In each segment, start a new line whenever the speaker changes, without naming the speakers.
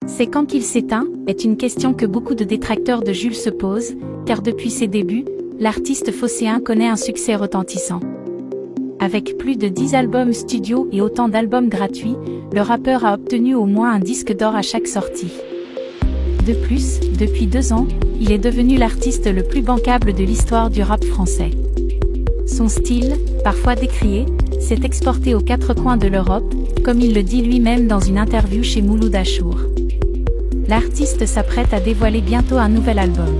C'est quand qu'il s'éteint, est une question que beaucoup de détracteurs de Jules se posent, car depuis ses débuts, l'artiste phocéen connaît un succès retentissant. Avec plus de 10 albums studio et autant d'albums gratuits, le rappeur a obtenu au moins un disque d'or à chaque sortie. De plus, depuis 2 ans, il est devenu l'artiste le plus bankable de l'histoire du rap français. Son style, parfois décrié, s'est exporté aux 4 coins de l'Europe, comme il le dit lui-même dans une interview chez Mouloud Achour. L'artiste s'apprête à dévoiler bientôt un nouvel album.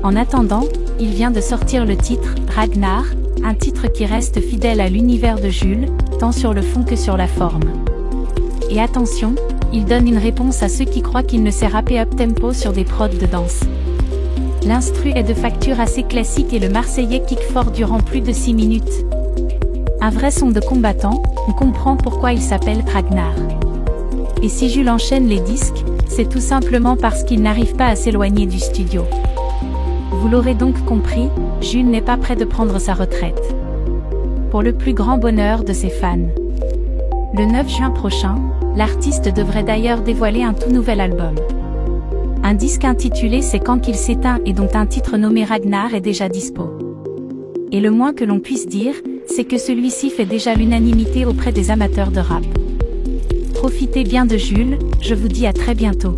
En attendant, il vient de sortir le titre « Ragnar », un titre qui reste fidèle à l'univers de Jules, tant sur le fond que sur la forme. Et attention, il donne une réponse à ceux qui croient qu'il ne sait rapper up-tempo sur des prods de danse. L'instru est de facture assez classique et le Marseillais kick fort durant plus de 6 minutes. Un vrai son de combattant, on comprend pourquoi il s'appelle Ragnar. Et si Jules enchaîne les disques, c'est tout simplement parce qu'il n'arrive pas à s'éloigner du studio. Vous l'aurez donc compris, Jules n'est pas prêt de prendre sa retraite. Pour le plus grand bonheur de ses fans. Le 9 juin prochain, l'artiste devrait d'ailleurs dévoiler un tout nouvel album. Un disque intitulé C'est quand qu'il s'éteint et dont un titre nommé Ragnar est déjà dispo. Et le moins que l'on puisse dire, c'est que celui-ci fait déjà l'unanimité auprès des amateurs de rap. Profitez bien de Jules, je vous dis à très bientôt.